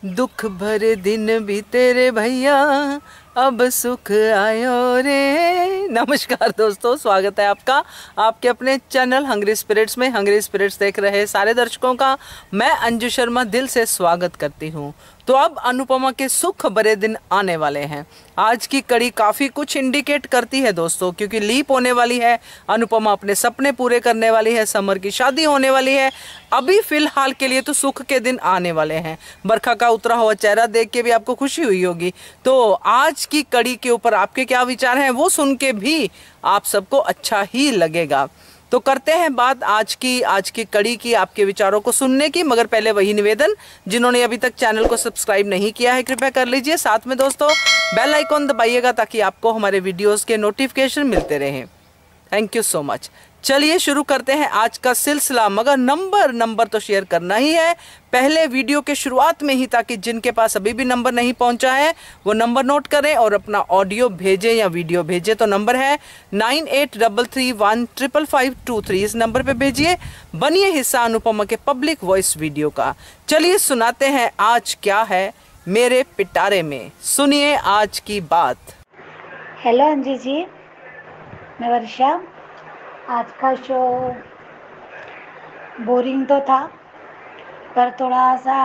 दुख भरे दिन बीते रे भैया, अब सुख आयो रे। नमस्कार दोस्तों, स्वागत है आपका आपके अपने चैनल हंग्री स्पिरिट्स में। हंग्री स्पिरिट्स देख रहे सारे दर्शकों का मैं अंजू शर्मा दिल से स्वागत करती हूँ। तो अब अनुपमा के सुख भरे दिन आने वाले हैं। आज की कड़ी काफ़ी कुछ इंडिकेट करती है दोस्तों, क्योंकि लीप होने वाली है, अनुपमा अपने सपने पूरे करने वाली है, समर की शादी होने वाली है। अभी फिलहाल के लिए तो सुख के दिन आने वाले हैं। बरखा का उतरा हुआ चेहरा देख के भी आपको खुशी हुई होगी। तो आज की कड़ी के ऊपर आपके क्या विचार हैं, वो सुन के भी आप सबको अच्छा ही लगेगा। तो करते हैं बात आज की कड़ी की, आपके विचारों को सुनने की। मगर पहले वही निवेदन, जिन्होंने अभी तक चैनल को सब्सक्राइब नहीं किया है कृपया कर लीजिए। साथ में दोस्तों बेल आइकॉन दबाइएगा ताकि आपको हमारे वीडियोस के नोटिफिकेशन मिलते रहें। Thank you so much. चलिए शुरू करते हैं आज का सिलसिला। मगर नंबर तो शेयर करना ही है पहले वीडियो के शुरुआत में ही, ताकि जिनके पास अभी भी नंबर नहीं पहुंचा है वो नंबर नोट करें और अपना ऑडियो भेजें या वीडियो भेजें। तो नंबर है 9833155523। इस नंबर पे भेजिए। बनिए हिस्सा अनुपमा के पब्लिक वॉइस वीडियो का। चलिए सुनाते हैं आज क्या है मेरे पिटारे में। सुनिए आज की बात। हेलो अंजी जी, मैं वर्षा। आज का शो बोरिंग तो था, पर थोड़ा सा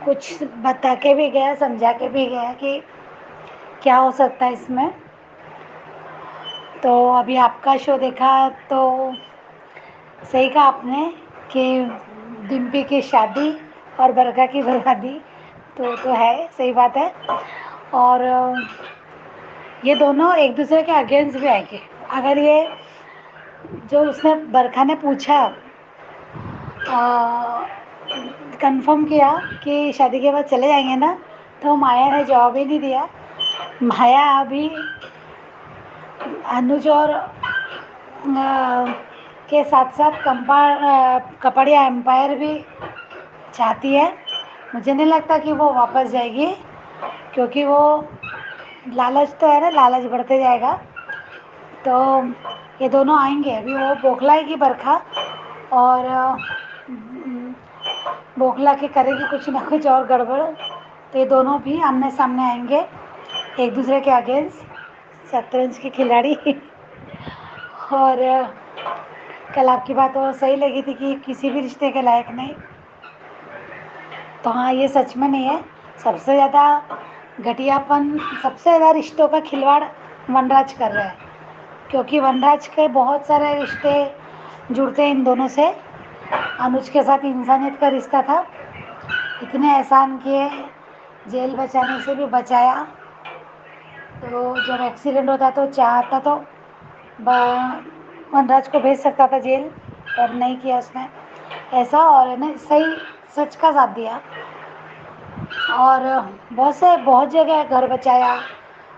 कुछ बता के भी गया, समझा के भी गया कि क्या हो सकता है इसमें। तो अभी आपका शो देखा तो सही कहा आपने कि डिम्पी की शादी और बरखा की बर्बादी तो है, सही बात है। और ये दोनों एक दूसरे के अगेंस्ट भी आएंगे। अगर ये जो उसने बरखा ने पूछा, कंफर्म किया कि शादी के बाद चले जाएंगे ना, तो माया ने जवाब ही नहीं दिया। माया अभी अनुज और के साथ साथ कपड़िया एम्पायर भी चाहती है। मुझे नहीं लगता कि वो वापस जाएगी, क्योंकि वो लालच तो है ना, लालच बढ़ते जाएगा। तो ये दोनों आएंगे। अभी वो बौखलाएगी बरखा, और बौखला के करेगी कुछ ना कुछ और गड़बड़। तो ये दोनों भी आमने सामने आएंगे एक दूसरे के अगेंस्ट, शतरंज के खिलाड़ी। और कल आपकी बात और सही लगी थी कि किसी भी रिश्ते के लायक नहीं। तो हाँ, ये सच में नहीं है। सबसे ज़्यादा घटियापन, सबसे ज़्यादा रिश्तों का खिलवाड़ वनराज कर रहा है, क्योंकि वनराज के बहुत सारे रिश्ते जुड़ते हैं इन दोनों से। अनुज के साथ इंसानियत का रिश्ता था, इतने एहसान किए, जेल बचाने से भी बचाया। तो जब एक्सीडेंट होता तो चाहता तो वनराज को भेज सकता था जेल, पर नहीं किया उसने ऐसा। और ने सही सच का साथ दिया, और बहुत जगह घर बचाया,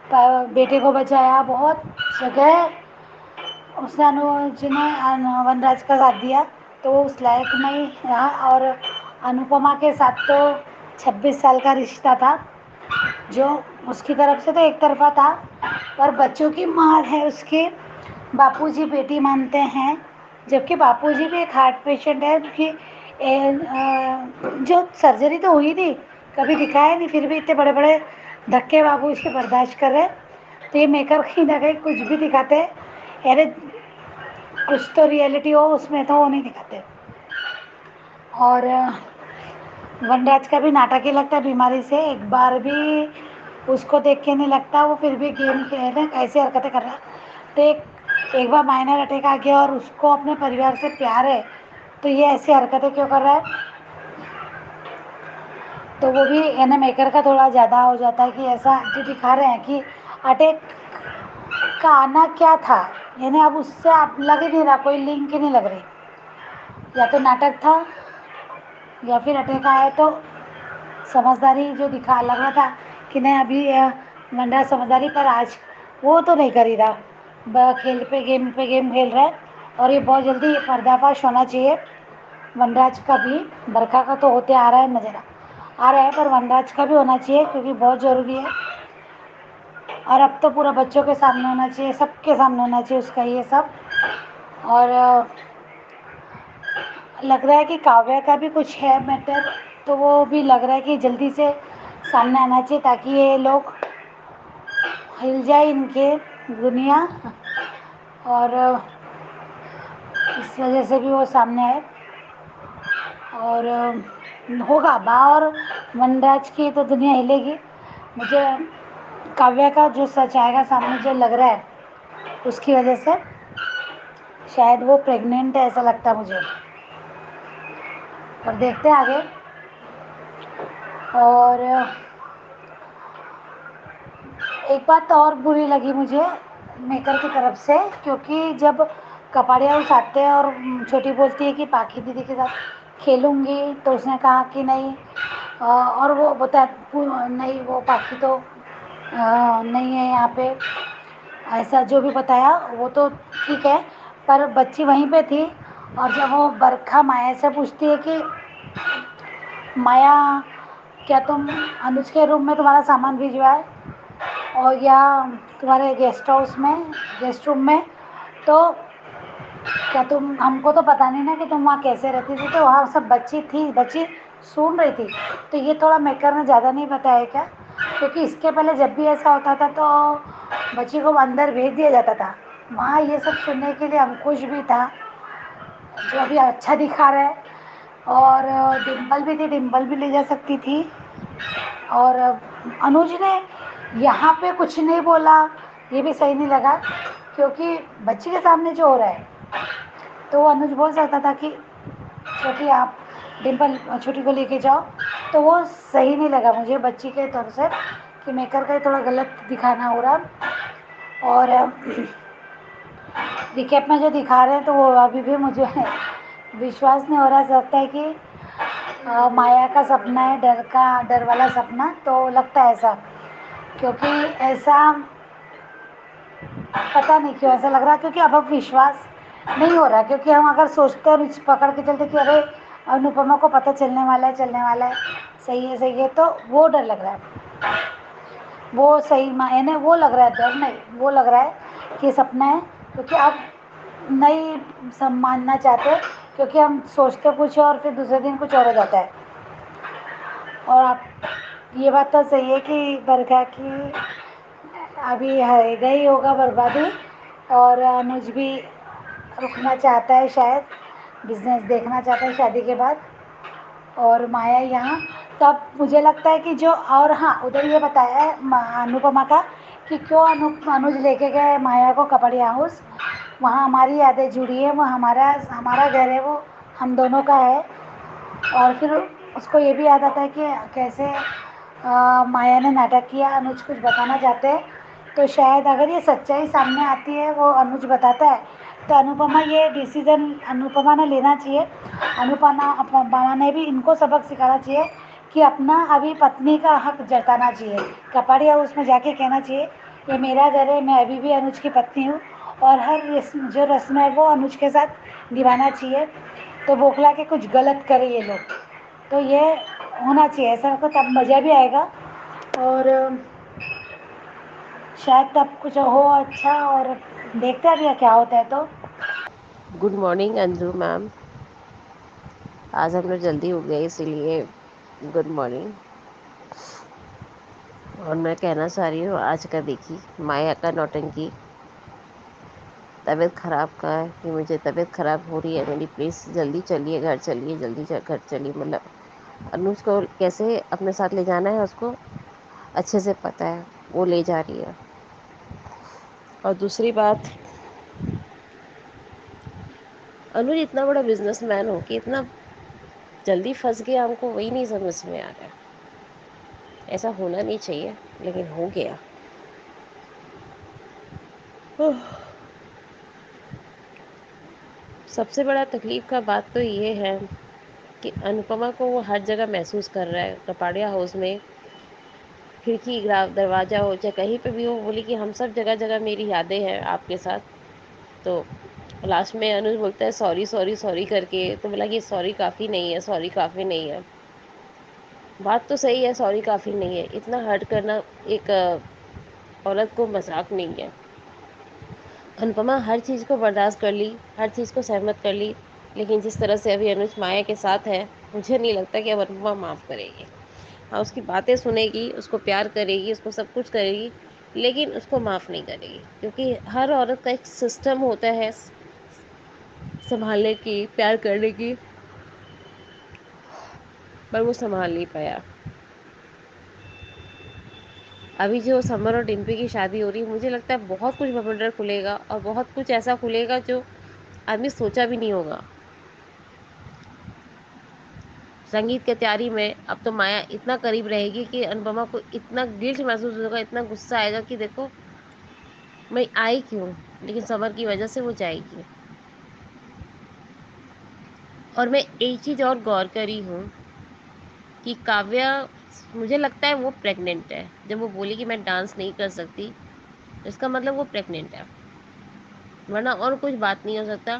बेटे को बचाया, बहुत जगह उसने अनुज ने वनराज का साथ दिया। तो उस लायक नहीं रहा। और अनुपमा के साथ तो 26 साल का रिश्ता था, जो उसकी तरफ से तो एक तरफा था, पर बच्चों की माँ है उसके बापूजी बेटी मानते हैं, जबकि बापूजी भी एक हार्ट पेशेंट है। उनकी जो सर्जरी तो हुई थी, कभी दिखाया नहीं, फिर भी इतने बड़े बड़े धक्के बाबू इसके बर्दाश्त कर रहे। तो ये मेकर कहीं ना कहीं कुछ भी दिखाते, अरे कुछ तो रियलिटी हो उसमें, तो वो नहीं दिखाते। और वनराज का भी नाटक ही लगता है बीमारी से, एक बार भी उसको देख के नहीं लगता वो फिर भी गेम खेल रहे हैं, ऐसी हरकतें कर रहा है। तो एक बार माइनर अटैक आ गया और उसको अपने परिवार से प्यार है, तो ये ऐसी हरकतें क्यों कर रहा है। तो वो भी यानी मेकर का थोड़ा ज़्यादा हो जाता है कि ऐसा जो दिखा रहे हैं कि अटैक का आना क्या था, यानी अब उससे आप लग ही नहीं रहा, कोई लिंक ही नहीं लग रही। या तो नाटक था या फिर अटैक आया। तो समझदारी जो दिखा लग रहा था कि नहीं अभी वनराज समझदारी, पर आज वो तो नहीं कर ही रहा, खेल पे गेम खेल रहा है। और ये बहुत जल्दी पर्दाफाश होना चाहिए वनराज का भी। बरखा का तो होते आ रहा है, नजर आ रहा है, पर वनराज का भी होना चाहिए, क्योंकि बहुत ज़रूरी है। और अब तो पूरा बच्चों के सामने होना चाहिए, सबके सामने होना चाहिए उसका ये सब। और लग रहा है कि काव्या का भी कुछ है मैटर, तो वो भी लग रहा है कि जल्दी से सामने आना चाहिए ताकि ये लोग हिल जाए इनके दुनिया, और इस वजह से भी वो सामने आए। और होगा बा और वनराज की तो दुनिया हिलेगी। मुझे काव्या का जो सच आएगा सामने, जो लग रहा है उसकी वजह से शायद वो प्रेग्नेंट है, ऐसा लगता है मुझे। पर देखते हैं आगे। और एक बात और बुरी लगी मुझे मेकर की तरफ से, क्योंकि जब कपाड़िया हाउस आते हैं और छोटी बोलती है कि पाखी दीदी के साथ खेलूंगी, तो उसने कहा कि नहीं, और वो बता नहीं, वो पाखी तो नहीं है यहाँ पे, ऐसा जो भी बताया वो तो ठीक है, पर बच्ची वहीं पे थी। और जब वो बरखा माया से पूछती है कि माया, क्या तुम अनुज के रूम में तुम्हारा सामान भिजवा है और या तुम्हारे गेस्ट हाउस में, गेस्ट रूम में, तो क्या तुम, हमको तो पता नहीं ना कि तुम वहाँ कैसे रहती थी, तो वहाँ सब बच्ची थी, बच्ची सुन रही थी। तो ये थोड़ा मेकर ने ज़्यादा नहीं बताया क्या? क्योंकि इसके पहले जब भी ऐसा होता था तो बच्ची को अंदर भेज दिया जाता था। वहाँ ये सब सुनने के लिए अंकुश भी था, जो अभी अच्छा दिखा रहा है। और डिम्पल भी थी, डिम्पल भी ले जा सकती थी। और अनुज ने यहाँ पे कुछ नहीं बोला, ये भी सही नहीं लगा, क्योंकि बच्ची के सामने जो हो रहा है तो वो अनुज बोल सकता था कि छोटी आप डिम्पल छोटी को लेके जाओ। तो वो सही नहीं लगा मुझे बच्ची के तौर से, कि मेकर का थोड़ा गलत दिखाना हो रहा। और रिकेप में जो दिखा रहे हैं तो वो अभी भी मुझे विश्वास नहीं हो रहा। लगता है कि माया का सपना है, डर वाला सपना, तो लगता है ऐसा, क्योंकि ऐसा पता नहीं क्यों ऐसा लग रहा है, क्योंकि अब विश्वास नहीं हो रहा। क्योंकि हम अगर सोचते हैं और पकड़ के चलते कि अरे अनुपमा को पता चलने वाला है, चलने वाला है, सही है, तो वो डर लग रहा है। वो सही मायने वो लग रहा है डर नहीं, वो लग रहा है कि सपना है, क्योंकि अब नहीं मानना चाहते, क्योंकि हम सोचते कुछ और फिर दूसरे दिन कुछ और हो जाता है। और आप ये बात तो सही है कि बरखा की अभी है ही होगा बर्बादी, और अनुज भी रुकना चाहता है शायद, बिजनेस देखना चाहता है शादी के बाद। और माया यहाँ, तब मुझे लगता है कि जो, और हाँ उधर ये बताया है अनुपमा का कि क्यों अनुज लेके गए माया को कपड़िया हाउस, वहाँ हमारी यादें जुड़ी है, वो हमारा हमारा घर है, वो हम दोनों का है। और फिर उसको ये भी याद आता है कि कैसे माया ने नाटक किया, अनुज कुछ बताना चाहते हैं। तो शायद अगर ये सच्चाई सामने आती है, वो अनुज बताता है, तो अनुपमा ये डिसीज़न अनुपमा ने लेना चाहिए। अनुपमा ने भी इनको सबक सिखाना चाहिए कि अपना अभी पत्नी का हक जताना चाहिए, कपाड़ी हाउस में जाके कहना चाहिए ये मेरा घर है, मैं अभी भी अनुज की पत्नी हूँ, और हर रस्म जो रस्म है वो अनुज के साथ निभाना चाहिए। तो बौखला के कुछ गलत करे ये लोग, तो ये होना चाहिए ऐसा, को तब मज़ा भी आएगा। और शायद तब कुछ हो अच्छा, और देखते हैं अभी क्या होता है। तो गुड मॉर्निंग अंजू मैम। आज हम लोग जल्दी उठ गए इसीलिए गुड मॉर्निंग। और मैं कहना चाह रही हूँ आज का देखी माया का नौटंकी, तबीयत ख़राब का है कि मुझे तबीयत ख़राब हो रही है मेरी, प्लीज़ जल्दी चलिए घर, चलिए जल्दी घर चलिए। मतलब अनुज को कैसे अपने साथ ले जाना है उसको अच्छे से पता है, वो ले जा रही है। और दूसरी बात, अनुज इतना बड़ा बिजनेसमैन हो कि इतना जल्दी फंस गया, हमको वही नहीं समझ में आ रहा है। ऐसा होना नहीं चाहिए लेकिन हो गया। सबसे बड़ा तकलीफ का बात तो ये है कि अनुपमा को वो हर जगह महसूस कर रहा है, कपाड़िया हाउस में खिड़की दरवाज़ा हो चाहे कहीं पे भी हो, बोली कि हम सब जगह जगह मेरी यादें हैं आपके साथ। तो लास्ट में अनुज बोलता है सॉरी सॉरी सॉरी करके, तो बोला कि सॉरी काफ़ी नहीं है, सॉरी काफ़ी नहीं है। बात तो सही है, सॉरी काफ़ी नहीं है, इतना हर्ट करना एक औरत को मजाक नहीं है। अनुपमा हर चीज़ को बर्दाश्त कर ली, हर चीज़ को सहमत कर ली, लेकिन जिस तरह से अभी अनुज माया के साथ है, मुझे नहीं लगता कि अब अनुपमा माफ़ करेगी। हाँ, उसकी बातें सुनेगी, उसको प्यार करेगी, उसको सब कुछ करेगी, लेकिन उसको माफ़ नहीं करेगी, क्योंकि हर औरत का एक सिस्टम होता है संभालने की, प्यार करने की, पर वो संभाल नहीं पाया। अभी जो समर और डिम्पी की शादी हो रही है, मुझे लगता है बहुत कुछ बवंडर खुलेगा और बहुत कुछ ऐसा खुलेगा जो आदमी सोचा भी नहीं होगा। संगीत की तैयारी में अब तो माया इतना करीब रहेगी कि अनुपमा को इतना गिल्ट महसूस होगा, इतना गुस्सा आएगा कि देखो मैं आई क्यों, लेकिन समर की वजह से वो जाएगी। और मैं एक चीज़ और गौर करी हूँ कि काव्या, मुझे लगता है वो प्रेग्नेंट है। जब वो बोली कि मैं डांस नहीं कर सकती, इसका मतलब वो प्रेग्नेंट है, वरना और कुछ बात नहीं हो सकता।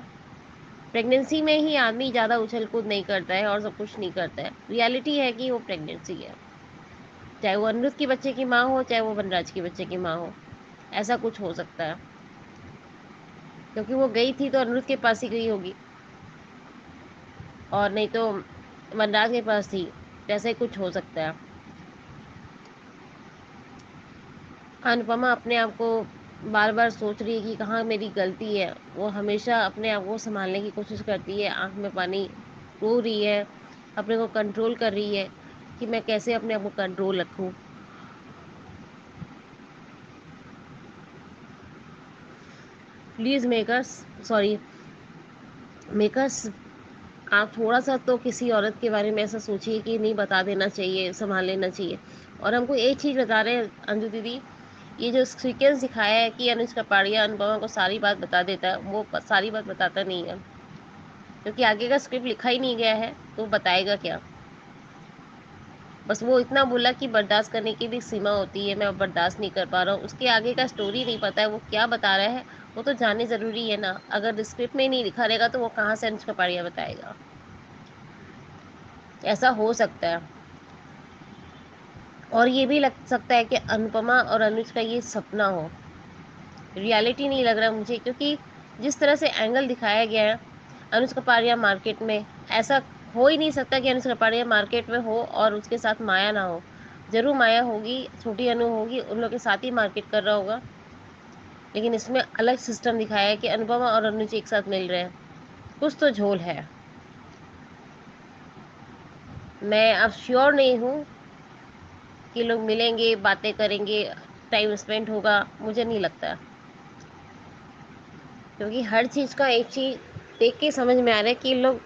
प्रेगनेंसी में ही आदमी ज़्यादा उछल कूद नहीं करता है और सब कुछ नहीं करता है। रियलिटी है कि वो प्रेगनेंसी है, चाहे वो अनिरुद्ध की बच्चे की माँ हो, चाहे वो वनराज की बच्चे की माँ हो, ऐसा कुछ हो सकता है। क्योंकि वो गई थी तो अनिरुद्ध के पास ही गई होगी, और नहीं तो वनराज के पास थी, जैसे कुछ हो सकता है। अनुपमा अपने आप को बार बार सोच रही है कि कहाँ मेरी गलती है। वो हमेशा अपने आप को संभालने की कोशिश करती है, आंख में पानी, रो रही है, अपने को कंट्रोल कर रही है कि मैं कैसे अपने आप को कंट्रोल रखूं। प्लीज़ मेकर्स, सॉरी मेकर्स, आप थोड़ा सा तो किसी औरत के बारे में ऐसा सोचिए कि नहीं, बता देना चाहिए, संभाल लेना चाहिए। और हमको एक चीज़ बता रहे हैं अंजू दीदी, ये जो सीक्वेंस दिखाया है कि अनुज कपाड़िया अनुपमा को सारी बात बता देता है, वो सारी बात बताता नहीं है, क्योंकि आगे का स्क्रिप्ट लिखा ही नहीं गया है, तो बताएगा क्या। बस वो इतना बोला कि बर्दाश्त करने की भी सीमा होती है, मैं बर्दाश्त नहीं कर पा रहा हूँ। उसके आगे का स्टोरी नहीं पता है, वो क्या बता रहा है वो तो जानने ज़रूरी है ना। अगर स्क्रिप्ट में ही नहीं लिखा रहेगा तो वो कहाँ से अनुज कपाड़िया बताएगा। ऐसा हो सकता है। और ये भी लग सकता है कि अनुपमा और अनुज का ये सपना हो, रियलिटी नहीं लग रहा मुझे, क्योंकि जिस तरह से एंगल दिखाया गया है अनुज कपाड़िया मार्केट में, ऐसा हो ही नहीं सकता कि अनुज कपाड़िया मार्केट में हो और उसके साथ माया ना हो। जरूर माया होगी, छोटी अनु होगी, उन लोग के साथ ही मार्केट कर रहा होगा, लेकिन इसमें अलग सिस्टम दिखाया है कि अनुपमा और अनुज एक साथ मिल रहे हैं। कुछ तो झोल है। मैं अब श्योर नहीं हूँ कि लोग मिलेंगे, बातें करेंगे, टाइम स्पेंड होगा, मुझे नहीं लगता, क्योंकि हर चीज़ का एक चीज़ देख के समझ में आ रहा है कि लोग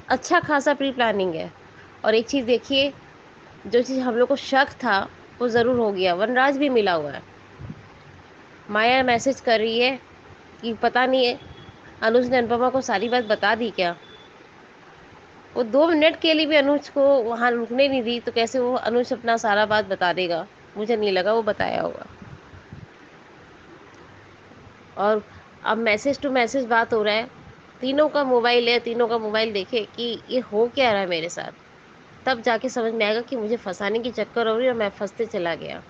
अच्छा खासा प्री प्लानिंग है। और एक चीज़ देखिए, जो चीज़ हम लोग को शक था वो ज़रूर हो गया, वनराज भी मिला हुआ है। माया मैसेज कर रही है कि पता नहीं है अनुज ने अनुपमा को सारी बात बता दी क्या। वो 2 मिनट के लिए भी अनुज को वहाँ रुकने नहीं दी, तो कैसे वो अनुज अपना सारा बात बता देगा। मुझे नहीं लगा वो बताया होगा। और अब मैसेज टू मैसेज बात हो रहा है, तीनों का मोबाइल है, तीनों का मोबाइल देखे कि ये हो क्या रहा है मेरे साथ, तब जाके समझ में आएगा कि मुझे फंसाने की चक्कर हो रही है और मैं फंसते चला गया।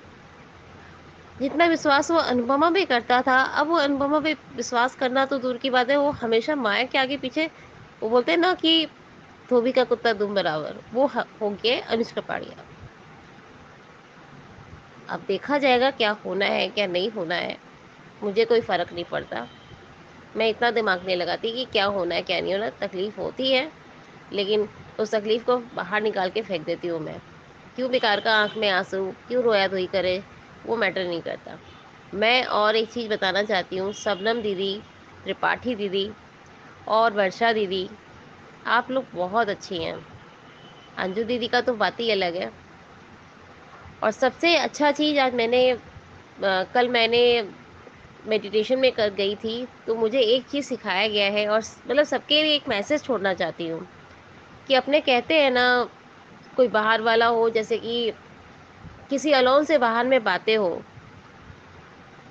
जितना विश्वास वो अनुपमा पे करता था, अब वो अनुपमा पे विश्वास करना तो दूर की बात है, वो हमेशा माया के आगे पीछे, वो बोलते हैं ना कि धोबी का कुत्ता दुम बराबर, वो हो गया अनुज कपाड़िया। अब देखा जाएगा क्या होना है क्या नहीं होना है, मुझे कोई फर्क नहीं पड़ता। मैं इतना दिमाग नहीं लगाती कि क्या होना है क्या नहीं होना। तकलीफ होती है, लेकिन उस तकलीफ को बाहर निकाल के फेंक देती हूँ मैं। क्यों बेकार का आंख में आंसू, क्यों रोया धोई करे, वो मैटर नहीं करता। मैं और एक चीज़ बताना चाहती हूँ, शबनम दीदी, त्रिपाठी दीदी और वर्षा दीदी, आप लोग बहुत अच्छी हैं। अंजू दीदी का तो बात ही अलग है। और सबसे अच्छा चीज़ आज कल मैंने मेडिटेशन में कर गई थी, तो मुझे एक चीज़ सिखाया गया है, और मतलब सबके लिए एक मैसेज छोड़ना चाहती हूँ कि अपने कहते हैं ना, कोई बाहर वाला हो, जैसे कि किसी अलोन से बाहर में बातें हो,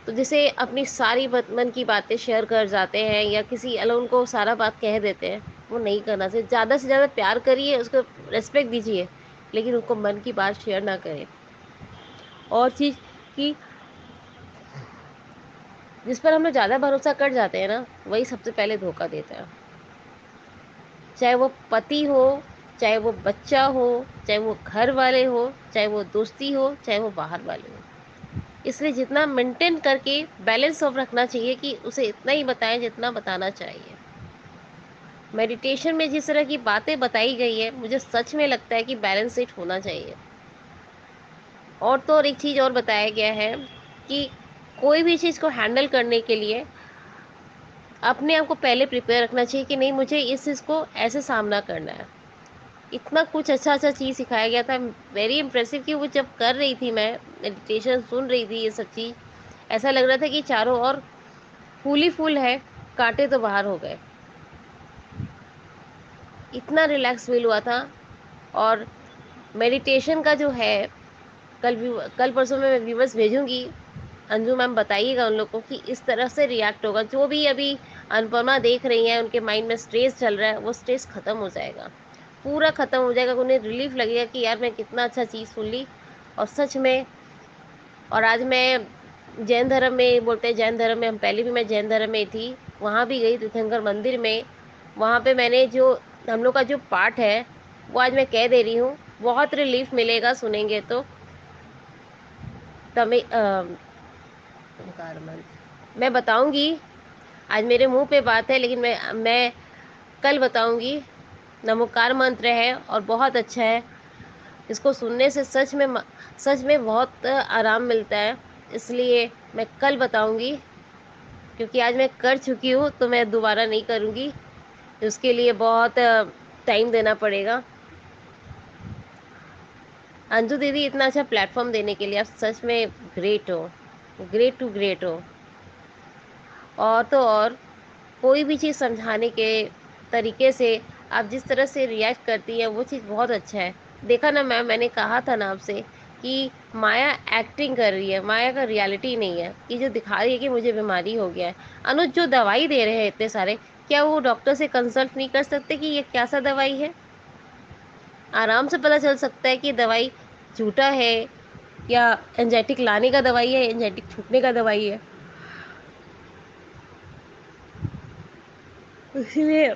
तो जैसे अपनी सारी मन की बातें शेयर कर जाते हैं या किसी अलोन को सारा बात कह देते हैं, वो नहीं करना चाहिए। ज़्यादा से ज़्यादा प्यार करिए, उसको रेस्पेक्ट दीजिए, लेकिन उसको मन की बात शेयर ना करें। और चीज़ कि जिस पर हम लोग ज़्यादा भरोसा कर जाते हैं ना, वही सबसे पहले धोखा देता है। चाहे वो पति हो, चाहे वो बच्चा हो, चाहे वो घर वाले हो, चाहे वो दोस्ती हो, चाहे वो बाहर वाले हो। इसलिए जितना मेंटेन करके बैलेंस ऑफ रखना चाहिए कि उसे इतना ही बताएं जितना बताना चाहिए। मेडिटेशन में जिस तरह की बातें बताई गई है, मुझे सच में लगता है कि बैलेंस इट होना चाहिए। और तो और एक चीज़ और बताया गया है कि कोई भी चीज़ को हैंडल करने के लिए अपने आप को पहले प्रिपेयर रखना चाहिए कि नहीं, मुझे इस चीज़ को ऐसे सामना करना है। इतना कुछ अच्छा अच्छा चीज़ सिखाया गया था, वेरी इम्प्रेसिव, कि वो जब कर रही थी, मैं मेडिटेशन सुन रही थी, ये सब चीज़ ऐसा लग रहा था कि चारों ओर फूल ही फूल है, कांटे तो बाहर हो गए। इतना रिलैक्स फील हुआ था। और मेडिटेशन का जो है, कल परसों में मैं व्यूवर्स भेजूंगी, अंजू मैम बताइएगा उन लोग को कि इस तरह से रिएक्ट होगा। जो भी अभी अनुपमा देख रही हैं, उनके माइंड में स्ट्रेस चल रहा है, वो स्ट्रेस ख़त्म हो जाएगा, पूरा ख़त्म हो जाएगा। उन्हें रिलीफ लगेगा कि यार मैं कितना अच्छा चीज़ सुन ली। और सच में, और आज मैं जैन धर्म में, बोलते हैं जैन धर्म में, हम पहले भी मैं जैन धर्म में थी, वहाँ भी गई तीर्थंकर मंदिर में। वहाँ पे मैंने जो हम लोग का जो पाठ है वो आज मैं कह दे रही हूँ, बहुत रिलीफ मिलेगा सुनेंगे तो। तमें मैं बताऊंगी, आज मेरे मुंह पे बात है, लेकिन मैं कल बताऊंगी। नमोकार मंत्र है और बहुत अच्छा है, इसको सुनने से सच में बहुत आराम मिलता है। इसलिए मैं कल बताऊंगी, क्योंकि आज मैं कर चुकी हूँ तो मैं दोबारा नहीं करूँगी, उसके लिए बहुत टाइम देना पड़ेगा। अंजू दीदी, इतना अच्छा प्लेटफॉर्म देने के लिए आप सच में ग्रेट हो, ग्रेट हो। और तो और कोई भी चीज़ समझाने के तरीके से आप जिस तरह से रिएक्ट करती हैं, वो चीज़ बहुत अच्छा है। देखा ना मैम, मैंने कहा था ना आपसे कि माया एक्टिंग कर रही है, माया का रियलिटी नहीं है, कि जो दिखा रही है कि मुझे बीमारी हो गया है। अनुज जो दवाई दे रहे हैं इतने सारे, क्या वो डॉक्टर से कंसल्ट नहीं कर सकते कि ये क्या सा दवाई है? आराम से पता चल सकता है कि दवाई झूठा है या एंजाइटिक लाने का दवाई है, एंजाइटिक छूटने का दवाई है। इसलिए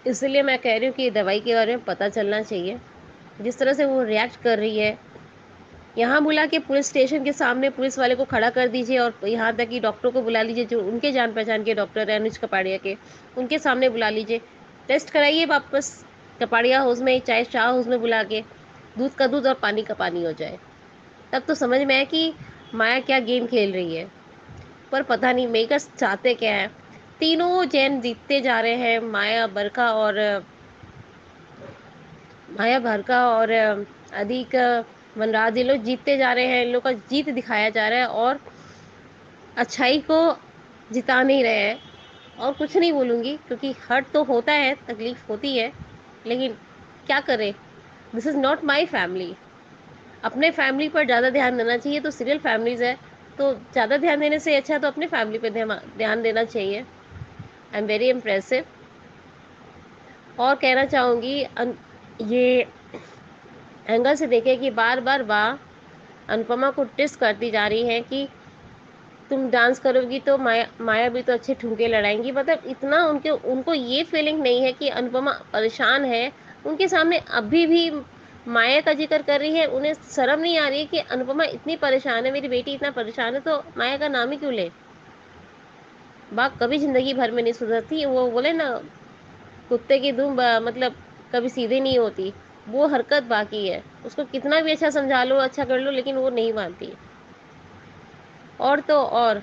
इसलिए मैं कह रही हूँ कि दवाई के बारे में पता चलना चाहिए। जिस तरह से वो रिएक्ट कर रही है, यहाँ बुला के पुलिस स्टेशन के सामने पुलिस वाले को खड़ा कर दीजिए, और यहाँ तक कि डॉक्टर को बुला लीजिए, जो उनके जान पहचान के डॉक्टर है अनुज कपाड़िया के, उनके सामने बुला लीजिए, टेस्ट कराइए वापस कपाड़िया हाउस में, चाहे शाह हाउस में बुला के, दूध का दूध और पानी का पानी हो जाए। तब तो समझ में आए कि माया क्या गेम खेल रही है। पर पता नहीं मेकर्स चाहते क्या है। तीनों जैन जीतते जा रहे हैं, माया भरका और अधिक वनराज, ये लोग जीतते जा रहे हैं, इन लोग का जीत दिखाया जा रहा है और अच्छाई को जिता नहीं रहे हैं। और कुछ नहीं बोलूँगी, क्योंकि हर्ट तो होता है, तकलीफ होती है, लेकिन क्या करें, this is not my family. अपने फैमिली पर ज़्यादा ध्यान देना चाहिए। तो सीरियल फैमिलीज़ है, तो ज़्यादा ध्यान देने से अच्छा तो अपने फैमिली पर ध्यान देना चाहिए। I am very impressive. और कहना चाहूँगी, ये एंगल से देखें कि बार बार अनुपमा को टिस्ट करती जा रही है कि तुम डांस करोगी तो माया भी तो अच्छे ठुमके लड़ाएंगी। मतलब इतना उनको ये फीलिंग नहीं है कि अनुपमा परेशान है। उनके सामने अभी भी माया का जिक्र कर रही है, उन्हें शर्म नहीं आ रही है कि अनुपमा इतनी परेशान है, मेरी बेटी इतना परेशान है, तो माया का नाम ही क्यों ले? बात कभी जिंदगी भर में नहीं सुधरती। वो बोले ना, कुत्ते की दुम मतलब कभी सीधी नहीं होती, वो हरकत बाकी है। उसको कितना भी अच्छा समझा लो, अच्छा कर लो, लेकिन वो नहीं मानती। और तो और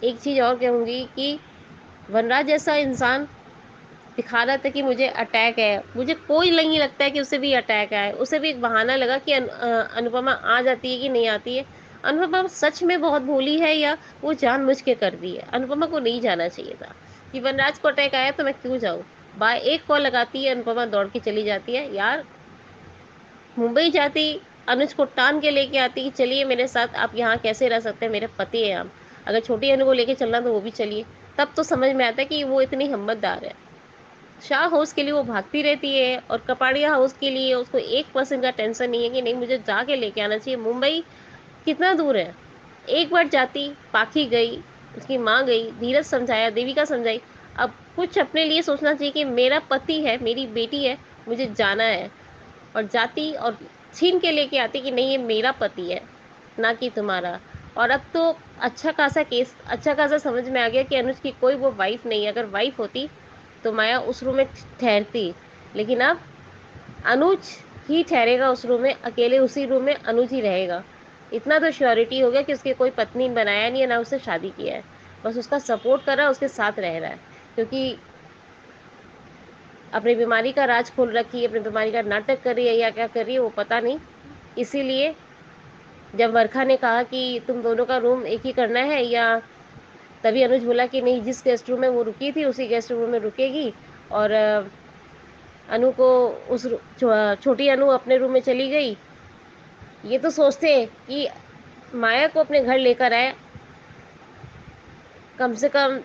एक चीज़ और कहूँगी कि वनराज जैसा इंसान दिखा रहा था कि मुझे अटैक है, मुझे कोई नहीं लगता है कि उसे भी अटैक आए। उसे भी एक बहाना लगा कि अनुपमा आ जाती है कि नहीं आती है। अनुपमा सच में बहुत भोली है या वो जानबूझ के कर दी है? अनुपमा को नहीं जाना चाहिए था कि वनराज को अटैक आया तो मैं क्यों जाऊँ। एक कॉल लगाती है, अनुपमा दौड़ के चली जाती है। यार, मुंबई जाती, अनुज को टान के लेके आती कि चलिए मेरे साथ, आप यहाँ कैसे रह सकते हैं, मेरे पति है आप, अगर छोटी अनु को लेके चलना तो वो भी चलिए। तब तो समझ में आता है कि वो इतनी हिम्मतदार है। शाह हाउस के लिए वो भागती रहती है, और कपाड़िया हाउस के लिए उसको 1% का टेंशन नहीं है कि नहीं मुझे जाके लेके आना चाहिए। मुंबई कितना दूर है? एक बार जाती, पाखी गई, उसकी माँ गई, धीरज समझाया, देविका समझाई, अब कुछ अपने लिए सोचना चाहिए कि मेरा पति है, मेरी बेटी है, मुझे जाना है, और जाती और छीन के लेके आती कि नहीं ये मेरा पति है, ना कि तुम्हारा। और अब तो अच्छा खासा समझ में आ गया कि अनुज की कोई वो वाइफ नहीं है। अगर वाइफ होती तो माया उस रूम में ठहरती, लेकिन अब अनुज ही ठहरेगा उस रूम में, अकेले उसी रूम में अनुज ही रहेगा। इतना तो श्योरिटी हो गया कि उसके कोई पत्नी बनाया नहीं है, ना उससे शादी किया है, बस उसका सपोर्ट कर रहा है, उसके साथ रह रहा है। क्योंकि अपनी बीमारी का राज खोल रखी है, अपनी बीमारी का नाटक कर रही है या क्या कर रही है वो पता नहीं। इसीलिए जब वर्षा ने कहा कि तुम दोनों का रूम एक ही करना है, या तभी अनुज बोला कि नहीं, जिस गेस्ट रूम में वो रुकी थी उसी गेस्ट रूम में रुकेगी। और अनु को छोटी अनु अपने रूम में चली गई। ये तो सोचते हैं कि माया को अपने घर लेकर आए, कम से कम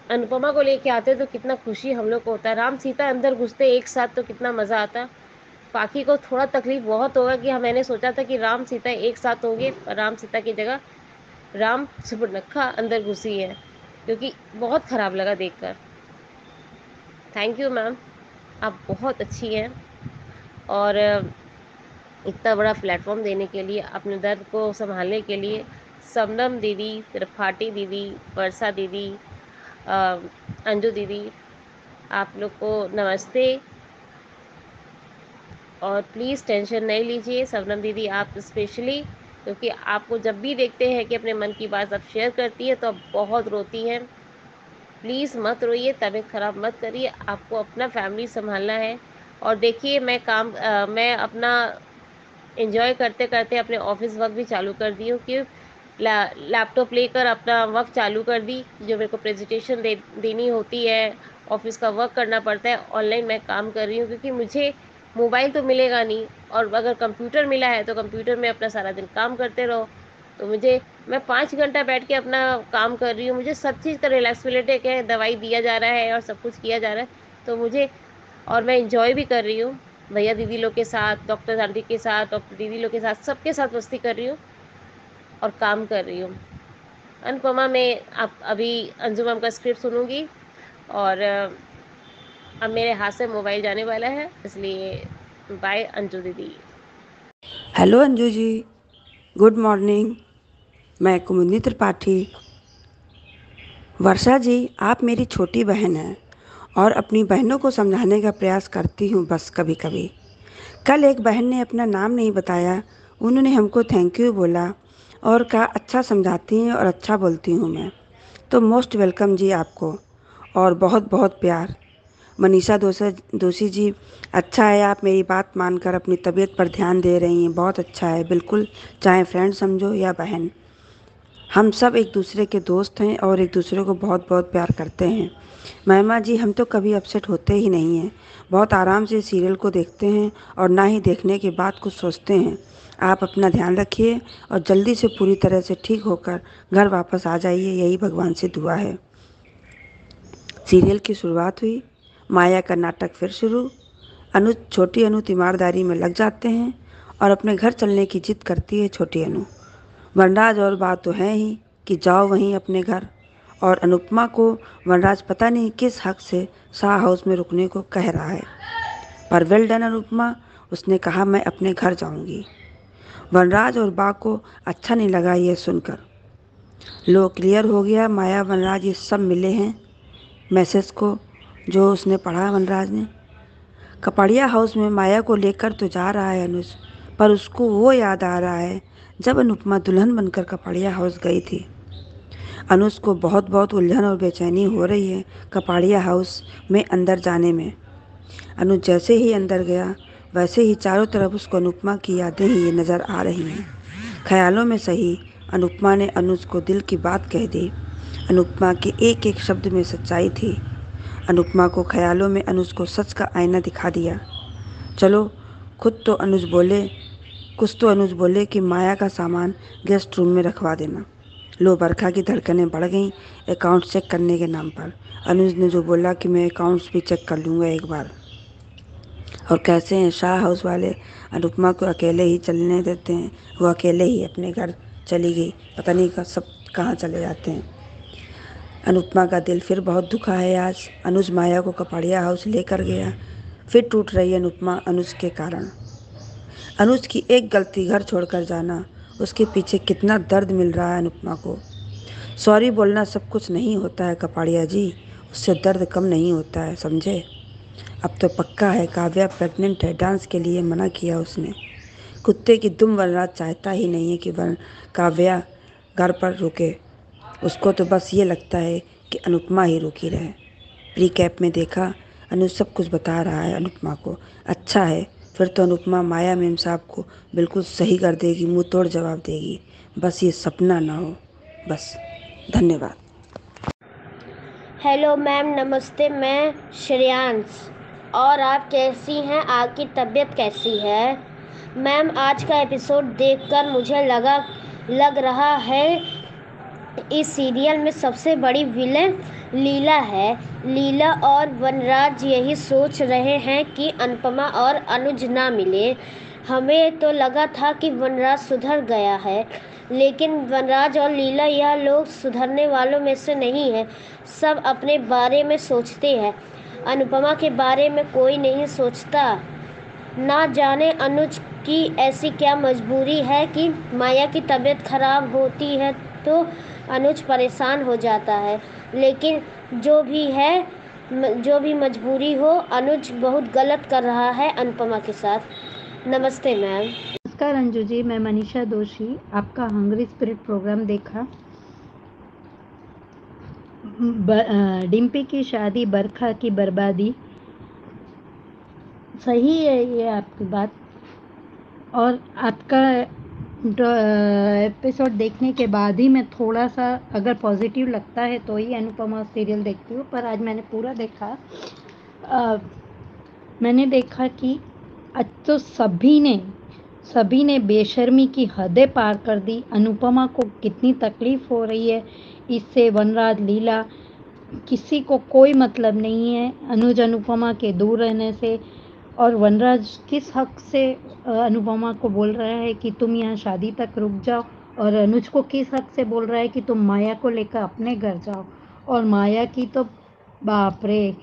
अनुपमा को लेके आते तो कितना खुशी हम लोग को होता। राम सीता अंदर घुसते एक साथ तो कितना मजा आता। पाखी को थोड़ा तकलीफ बहुत होगा कि मैंने सोचा था कि राम सीता एक साथ होंगे, पर राम सीता की जगह राम सुपर्णखा अंदर घुसी है, क्योंकि बहुत खराब लगा देखकर। थैंक यू मैम, आप बहुत अच्छी हैं, और इतना बड़ा प्लेटफॉर्म देने के लिए, अपने दर्द को संभालने के लिए। शबनम दीदी, त्रिपाठी दीदी, वर्षा दीदी, अंजू दीदी, आप लोग को नमस्ते। और प्लीज़ टेंशन नहीं लीजिए शबनम दीदी, आप स्पेशली, क्योंकि आपको जब भी देखते हैं कि अपने मन की बात आप शेयर करती है तो आप बहुत रोती हैं। प्लीज़ मत रोइए, तबीयत ख़राब मत करिए, आपको अपना फैमिली संभालना है। और देखिए मैं अपना एंजॉय करते करते अपने ऑफिस वर्क भी चालू कर दी हूँ कि लैपटॉप लेकर अपना वर्क चालू कर दी। जो मेरे को प्रेजेंटेशन देनी होती है, ऑफिस का वर्क करना पड़ता है, ऑनलाइन मैं काम कर रही हूँ, क्योंकि मुझे मोबाइल तो मिलेगा नहीं, और अगर कंप्यूटर मिला है तो कंप्यूटर में अपना सारा दिन काम करते रहो। तो मैं 5 घंटा बैठ के अपना काम कर रही हूँ, मुझे सब चीज़ का रिलैक्समेटिक है, दवाई दिया जा रहा है और सब कुछ किया जा रहा है, तो और मैं इंजॉय भी कर रही हूँ भैया दीदी लोग के साथ, डॉक्टर हार्दिक के साथ, डॉक्टर दीदी लोग के साथ, सबके साथ मस्ती कर रही हूँ और काम कर रही हूँ। अनुपमा में आप अभी अंजू मैम का स्क्रिप्ट सुनूंगी, और अब मेरे हाथ से मोबाइल जाने वाला है, इसलिए बाय अंजू दीदी। Hello Anju ji, good morning. मैं कुमुदनी त्रिपाठी। वर्षा जी, आप मेरी छोटी बहन हैं और अपनी बहनों को समझाने का प्रयास करती हूँ बस कभी कभी। कल एक बहन ने अपना नाम नहीं बताया, उन्होंने हमको थैंक यू बोला और कहा अच्छा समझाती हैं और अच्छा बोलती हूँ मैं। तो मोस्ट वेलकम जी आपको, और बहुत बहुत प्यार। मनीषा दोषी जी, अच्छा है आप मेरी बात मानकर अपनी तबीयत पर ध्यान दे रही हैं, बहुत अच्छा है। बिल्कुल, चाहे फ्रेंड समझो या बहन, हम सब एक दूसरे के दोस्त हैं और एक दूसरे को बहुत बहुत प्यार करते हैं। महिमा जी, हम तो कभी अपसेट होते ही नहीं हैं, बहुत आराम से सीरियल को देखते हैं और ना ही देखने के बाद कुछ सोचते हैं। आप अपना ध्यान रखिए और जल्दी से पूरी तरह से ठीक होकर घर वापस आ जाइए, यही भगवान से दुआ है। सीरियल की शुरुआत हुई, माया का नाटक फिर शुरू। छोटी अनु तीमारदारी में लग जाते हैं और अपने घर चलने की जिद करती है छोटी अनु। वनराज और बात तो है ही कि जाओ वहीं अपने घर, और अनुपमा को वनराज पता नहीं किस हक से शाह हाउस में रुकने को कह रहा है। पर वेल डन अनुपमा, उसने कहा मैं अपने घर जाऊंगी। वनराज और बा को अच्छा नहीं लगा यह सुनकर। लो क्लियर हो गया, माया वनराज ये सब मिले हैं मैसेज को जो उसने पढ़ा। वनराज ने कपड़िया हाउस में माया को लेकर तो जा रहा है अनुज, पर उसको वो याद आ रहा है जब अनुपमा दुल्हन बनकर कपड़िया हाउस गई थी। अनुज को बहुत बहुत उलझन और बेचैनी हो रही है कपड़िया हाउस में अंदर जाने में। अनुज जैसे ही अंदर गया वैसे ही चारों तरफ उसको अनुपमा की यादें ही नज़र आ रही हैं। ख्यालों में सही अनुपमा ने अनुज को दिल की बात कह दी। अनुपमा के एक एक शब्द में सच्चाई थी। अनुपमा को ख्यालों में अनुज को सच का आईना दिखा दिया। चलो कुछ तो अनुज बोले कि माया का सामान गेस्ट रूम में रखवा देना। लो बरखा की धड़कनें बढ़ गईं अकाउंट चेक करने के नाम पर। अनुज ने जो बोला कि मैं अकाउंट्स भी चेक कर लूँगा एक बार। और कैसे हैं शाह हाउस वाले, अनुपमा को अकेले ही चलने देते हैं। वो अकेले ही अपने घर चली गई, पता नहीं सब कहाँ चले जाते हैं। अनुपमा का दिल फिर बहुत दुखा है आज। अनुज माया को कपाड़िया हाउस लेकर गया। फिर टूट रही अनुपमा अनुज के कारण। अनुज की एक गलती, घर छोड़कर जाना, उसके पीछे कितना दर्द मिल रहा है अनुपमा को। सॉरी बोलना सब कुछ नहीं होता है कपाड़िया जी, उससे दर्द कम नहीं होता है, समझे। अब तो पक्का है काव्या प्रेग्नेंट है, डांस के लिए मना किया उसने। कुत्ते की दुम वनराज चाहता ही नहीं है कि काव्या घर पर रुके। उसको तो बस ये लगता है कि अनुपमा ही रुकी रहे। रिकैप में देखा, अनुज सब कुछ बता रहा है अनुपमा को। अच्छा है, फिर तो अनुपमा माया मेम साहब को बिल्कुल सही कर देगी, मुंह तोड़ जवाब देगी। बस ये सपना ना हो, बस। धन्यवाद। हेलो मैम, नमस्ते। मैं श्रेयांश। और आप कैसी हैं? आपकी तबीयत कैसी है? मैम, आज का एपिसोड देखकर मुझे लग रहा है इस सीरियल में सबसे बड़ी विलेन लीला है। लीला और वनराज यही सोच रहे हैं कि अनुपमा और अनुज ना मिले। हमें तो लगा था कि वनराज सुधर गया है, लेकिन वनराज और लीला यह लोग सुधरने वालों में से नहीं है। सब अपने बारे में सोचते हैं, अनुपमा के बारे में कोई नहीं सोचता। ना जाने अनुज की ऐसी क्या मजबूरी है कि माया की तबीयत खराब होती है तो अनुज परेशान हो जाता है। लेकिन जो भी मजबूरी हो, अनुज बहुत गलत कर रहा है अनुपमा के साथ। नमस्ते मैम। नमस्कार अंजू जी, मैं मनीषा दोषी। आपका हंग्री स्पिरिट प्रोग्राम देखा। डिम्पी की शादी, बरखा की बर्बादी। सही है ये आपकी बात। और आपका एपिसोड देखने के बाद ही मैं थोड़ा सा अगर पॉजिटिव लगता है तो ही अनुपमा सीरियल देखती हूँ, पर आज मैंने पूरा देखा। मैंने देखा कि आज तो सभी ने बेशर्मी की हदें पार कर दी। अनुपमा को कितनी तकलीफ हो रही है इससे। वनराज, लीला, किसी को कोई मतलब नहीं है अनुज अनुपमा के दूर रहने से। और वनराज किस हक से अनुपमा को बोल रहा है कि तुम यहाँ शादी तक रुक जाओ, और अनुज को किस हक से बोल रहा है कि तुम माया को लेकर अपने घर जाओ। और माया की तो बाप रे,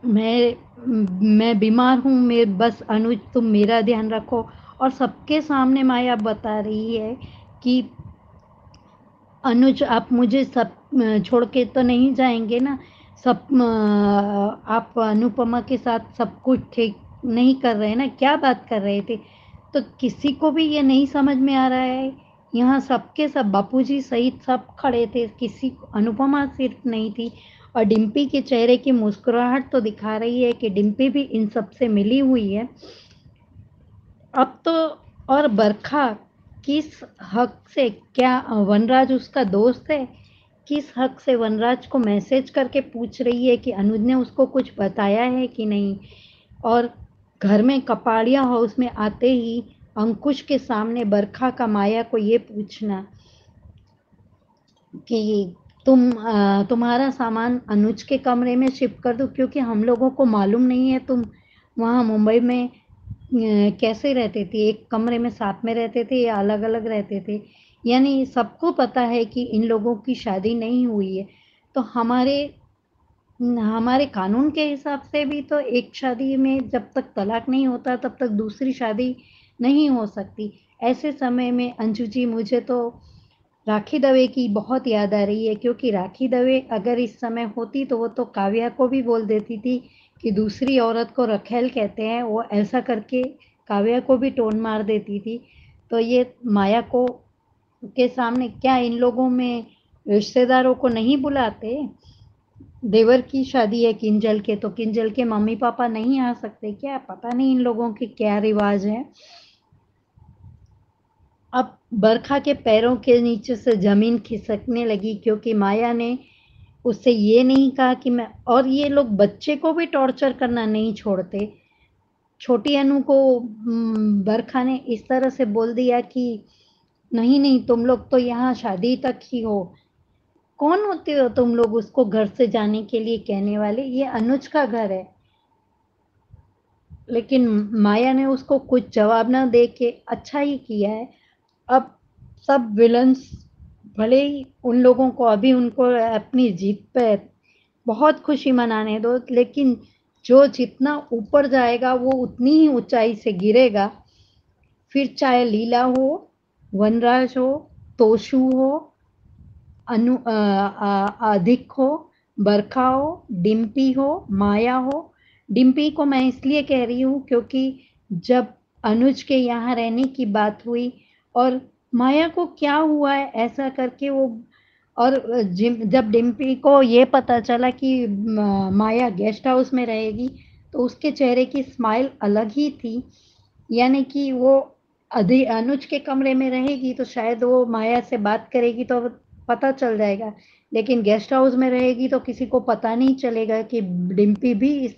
मैं बीमार हूँ, मैं बस अनुज तुम मेरा ध्यान रखो। और सबके सामने माया बता रही है कि अनुज आप मुझे सब छोड़ के तो नहीं जाएंगे ना। सब आप अनुपमा के साथ सब कुछ ठीक नहीं कर रहे ना, क्या बात कर रहे थे। तो किसी को भी ये नहीं समझ में आ रहा है। यहाँ सबके सब बापूजी सहित सब खड़े थे, किसी को, अनुपमा सिर्फ नहीं थी। और डिम्पी के चेहरे की मुस्कुराहट तो दिखा रही है कि डिम्पी भी इन सब से मिली हुई है अब तो। और बरखा किस हक से, क्या वनराज उसका दोस्त है? किस हक से वनराज को मैसेज करके पूछ रही है कि अनुज ने उसको कुछ बताया है कि नहीं। और घर में कपाड़िया हाउस में आते ही अंकुश के सामने बरखा का माया को ये पूछना कि तुम्हारा सामान अनुज के कमरे में शिफ्ट कर दो, क्योंकि हम लोगों को मालूम नहीं है तुम वहाँ मुंबई में कैसे रहते थे, एक कमरे में साथ में रहते थे या अलग अलग रहते थे। यानी सबको पता है कि इन लोगों की शादी नहीं हुई है। तो हमारे कानून के हिसाब से भी तो एक शादी में जब तक तलाक नहीं होता तब तक दूसरी शादी नहीं हो सकती। ऐसे समय में अंजू जी, मुझे तो राखी दवे की बहुत याद आ रही है, क्योंकि राखी दवे अगर इस समय होती तो वो तो काव्या को भी बोल देती थी कि दूसरी औरत को रखेल कहते हैं, वो ऐसा करके काव्या को भी टोन मार देती थी। तो ये माया को के सामने क्या इन लोगों में रिश्तेदारों को नहीं बुलाते? देवर की शादी है किंजल के, तो किंजल के मम्मी पापा नहीं आ सकते क्या? पता नहीं इन लोगों के क्या रिवाज है। अब बरखा के पैरों के नीचे से जमीन खिसकने लगी, क्योंकि माया ने उससे ये नहीं कहा कि मैं, और ये लोग बच्चे को भी टॉर्चर करना नहीं छोड़ते। छोटी अनु को बरखा ने इस तरह से बोल दिया कि नहीं नहीं, तुम लोग तो यहाँ शादी तक ही हो। कौन होते हो तुम लोग उसको घर से जाने के लिए कहने वाले? ये अनुज का घर है। लेकिन माया ने उसको कुछ जवाब ना दे के अच्छा ही किया है। अब सब विलन्स भले ही उन लोगों को अभी उनको अपनी जीत पे बहुत खुशी मनाने दो, लेकिन जो जितना ऊपर जाएगा वो उतनी ही ऊंचाई से गिरेगा। फिर चाहे लीला हो, वनराज हो, तोशु हो, अधिक हो, बरखा हो, डिम्पी हो, माया हो। डिम्पी को मैं इसलिए कह रही हूँ क्योंकि जब अनुज के यहाँ रहने की बात हुई और माया को क्या हुआ है ऐसा करके वो, और जब डिम्पी को ये पता चला कि माया गेस्ट हाउस में रहेगी तो उसके चेहरे की स्माइल अलग ही थी। यानी कि वो अनुज के कमरे में रहेगी तो शायद वो माया से बात करेगी तो पता चल जाएगा, लेकिन गेस्ट हाउस में रहेगी तो किसी को पता नहीं चलेगा कि डिम्पी भी इस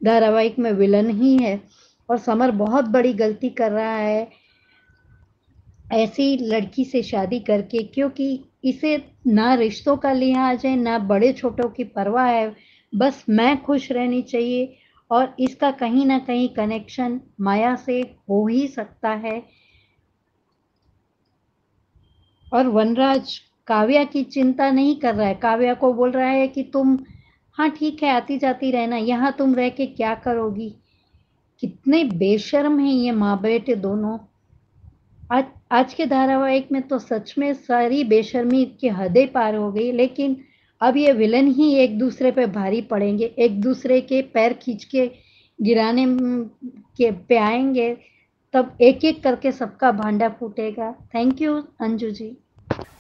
धारावाहिक में विलन ही है। और समर बहुत बड़ी गलती कर रहा है ऐसी लड़की से शादी करके, क्योंकि इसे ना रिश्तों का लिहाज है ना बड़े छोटों की परवाह है, बस मैं खुश रहनी चाहिए। और इसका कहीं ना कहीं कनेक्शन माया से हो ही सकता है। और वनराज काव्या की चिंता नहीं कर रहा है, काव्या को बोल रहा है कि तुम हाँ ठीक है आती जाती रहना, यहाँ तुम रह के क्या करोगी। कितने बेशर्म हैं ये माँ बेटे दोनों। आज के धारावाहिक में तो सच में सारी बेशर्मी की हदें पार हो गई, लेकिन अब ये विलन ही एक दूसरे पे भारी पड़ेंगे, एक दूसरे के पैर खींच के गिराने के पे आएंगे, तब एक एक करके सबका भांडा फूटेगा। Thank you Anju ji.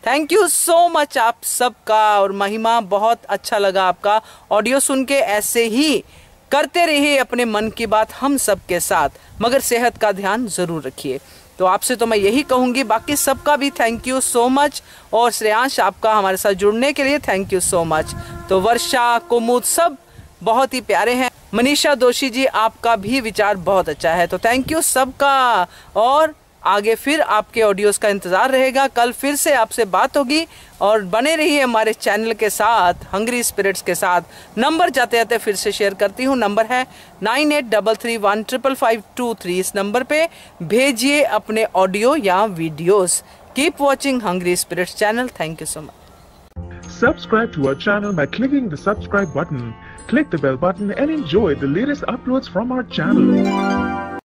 Thank you so much आप सबका। और महिमा बहुत अच्छा लगा आपका ऑडियो सुन के। ऐसे ही करते रहिए अपने मन की बात हम सबके साथ, मगर सेहत का ध्यान जरूर रखिए। तो आपसे तो मैं यही कहूँगी, बाकी सबका भी थैंक यू सो मच। और श्रेयांश आपका हमारे साथ जुड़ने के लिए थैंक यू सो मच। तो वर्षा, कुमुद सब बहुत ही प्यारे हैं। मनीषा दोषी जी आपका भी विचार बहुत अच्छा है, तो थैंक यू सबका। और आगे फिर आपके ऑडियोज़ का इंतज़ार रहेगा। कल फिर से आपसे बात होगी और बने रहिए हमारे चैनल के साथ, हंग्री स्पिरिट्स के साथ। नंबर जाते जाते फिर से शेयर करती हूँ, नंबर है 9833155523। इस नंबर पे भेजिए अपने ऑडियो या videos. Keep watching hungry spirits channel. Thank you so much. Subscribe to our channel by clicking the subscribe button. Click the bell button and enjoy the latest uploads from our channel.